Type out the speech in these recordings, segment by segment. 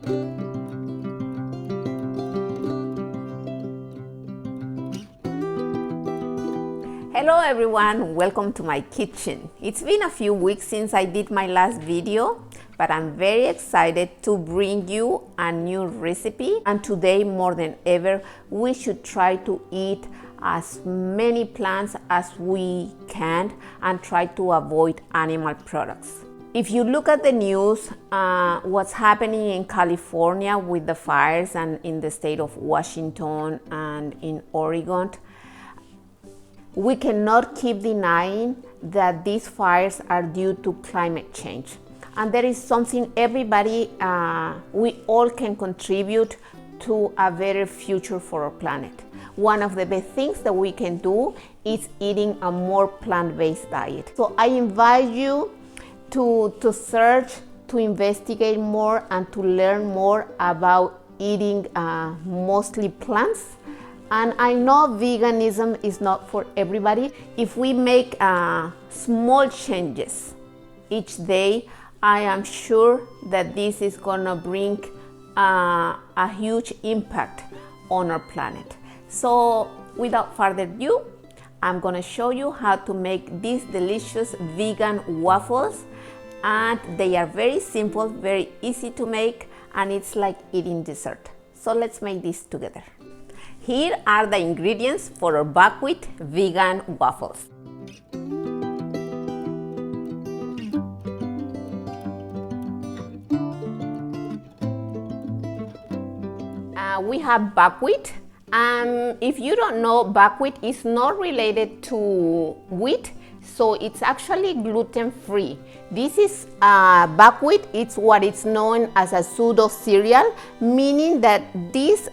Hello everyone, welcome to my kitchen. It's been a few weeks since I did my last video, but I'm very excited to bring you a new recipe. And today, more than ever, we should try to eat as many plants as we can and try to avoid animal products. If you look at the news, what's happening in California with the fires and in the state of Washington and in Oregon, we cannot keep denying that these fires are due to climate change. And there is something we all can contribute to a better future for our planet. One of the best things that we can do is eating a more plant-based diet. So I invite you to search, to investigate more, and to learn more about eating mostly plants. And I know veganism is not for everybody. If we make small changes each day, I am sure that this is gonna bring a huge impact on our planet. So without further ado, I'm gonna show you how to make these delicious vegan waffles. And they are very simple, very easy to make, and it's like eating dessert. So let's make this together. Here are the ingredients for our buckwheat vegan waffles. We have buckwheat. If you don't know, buckwheat is not related to wheat, so it's actually gluten-free. This is buckwheat. It's what is known as a pseudo cereal, meaning that this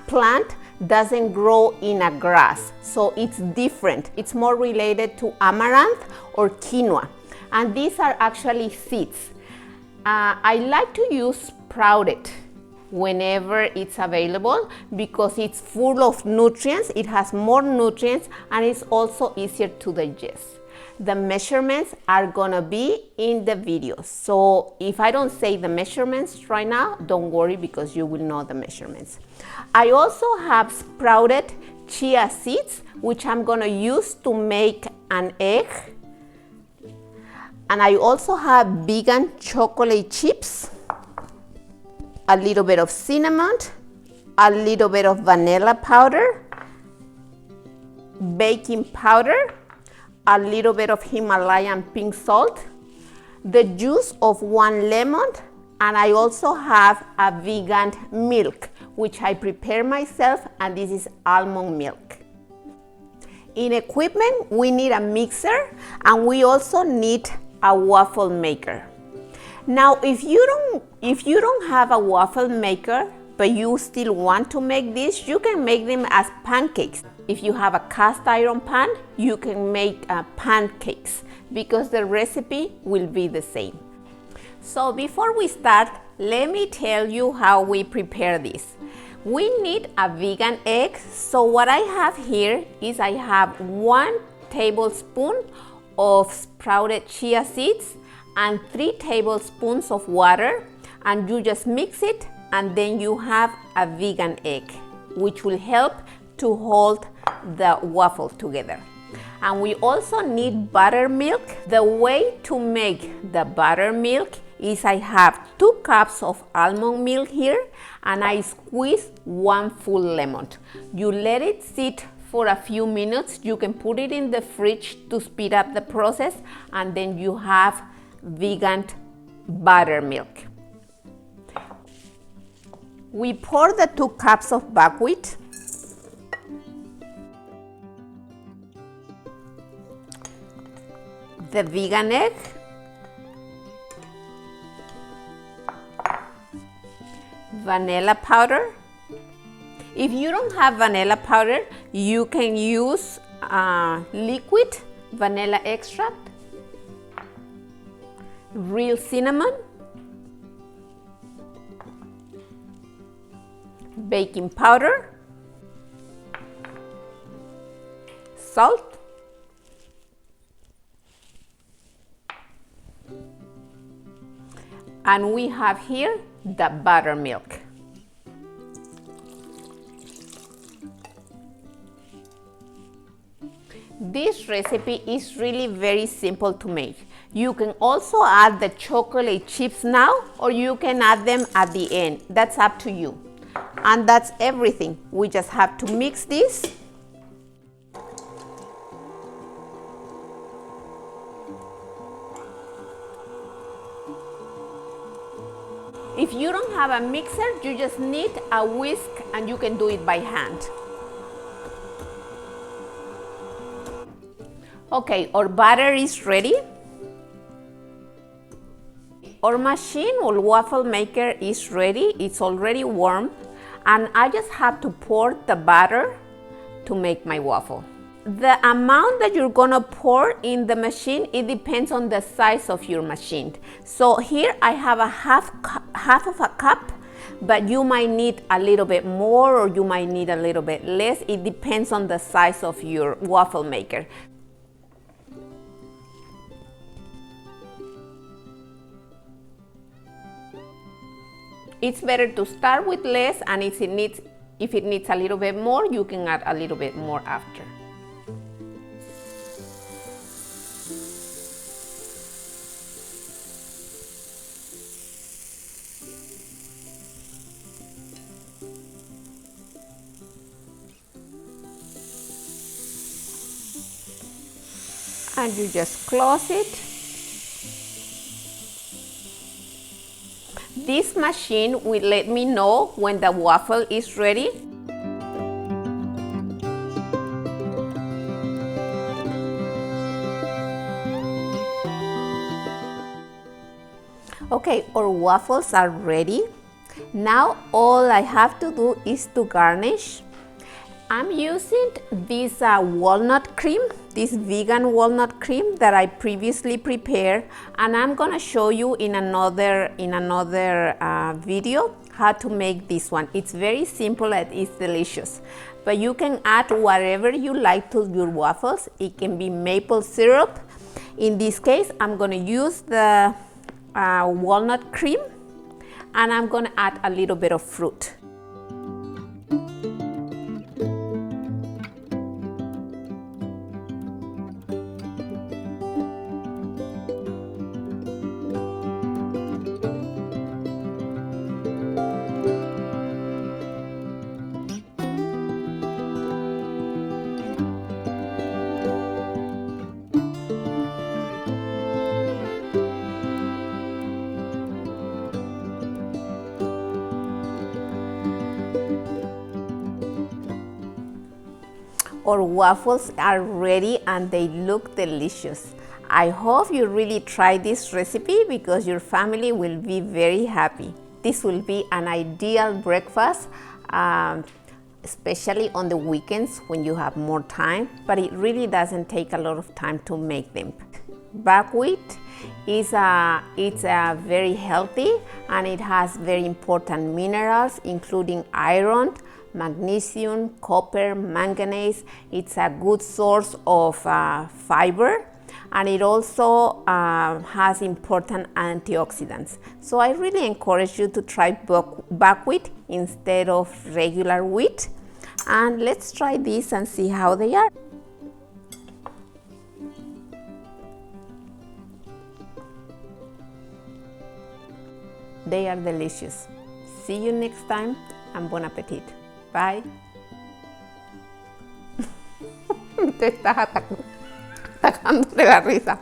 plant doesn't grow in a grass, so it's different. It's more related to amaranth or quinoa, and these are actually seeds. I like to use sprouted whenever it's available because it's full of nutrients. It has more nutrients and it's also easier to digest. The measurements are gonna be in the video, so if I don't say the measurements right now, don't worry because you will know the measurements. I also have sprouted chia seeds, which I'm gonna use to make an egg. And I also have vegan chocolate chips, a little bit of cinnamon, a little bit of vanilla powder, baking powder, a little bit of Himalayan pink salt, the juice of 1 lemon, and I also have a vegan milk, which I prepare myself, and this is almond milk. In equipment, we need a mixer, and we also need a waffle maker. Now, if you don't have a waffle maker, but you still want to make this, you can make them as pancakes. If you have a cast iron pan, you can make pancakes because the recipe will be the same. So before we start, let me tell you how we prepare this. We need a vegan egg. So what I have here is I have 1 tablespoon of sprouted chia seeds and 3 tablespoons of water, and you just mix it, and then you have a vegan egg, which will help to hold the waffle together. And we also need buttermilk. The way to make the buttermilk is I have 2 cups of almond milk here, and I squeeze 1 full lemon. You let it sit for a few minutes. You can put it in the fridge to speed up the process, and then you have vegan buttermilk. We pour the 2 cups of buckwheat, the vegan egg, vanilla powder. If you don't have vanilla powder, you can use liquid vanilla extract, real cinnamon, baking powder, salt, and we have here the buttermilk. This recipe is really very simple to make. You can also add the chocolate chips now, or you can add them at the end. That's up to you. And that's everything. We just have to mix this. If you don't have a mixer, you just need a whisk and you can do it by hand. Okay, our batter is ready. Our machine or waffle maker is ready. It's already warm, and I just have to pour the batter to make my waffle. The amount that you're gonna pour in the machine, it depends on the size of your machine. So here I have a half of a cup, but you might need a little bit more or you might need a little bit less. It depends on the size of your waffle maker. It's better to start with less, and if it needs a little bit more, you can add a little bit more after. And you just close it. This machine will let me know when the waffle is ready. Okay, our waffles are ready. Now all I have to do is to garnish. I'm using this walnut cream, this vegan walnut cream that I previously prepared, and I'm gonna show you in another video how to make this one. It's very simple and it's delicious. But you can add whatever you like to your waffles. It can be maple syrup. In this case, I'm gonna use the walnut cream, and I'm gonna add a little bit of fruit. Our waffles are ready and they look delicious. I hope you really try this recipe because your family will be very happy. This will be an ideal breakfast, especially on the weekends when you have more time, but it really doesn't take a lot of time to make them. Buckwheat is very healthy, and it has very important minerals including iron, magnesium, copper, manganese. It's a good source of fiber, and it also has important antioxidants. So I really encourage you to try buckwheat instead of regular wheat. And let's try this and see how they are. They are delicious. See you next time, and bon appetit. Bye. Te estás atacando de la risa.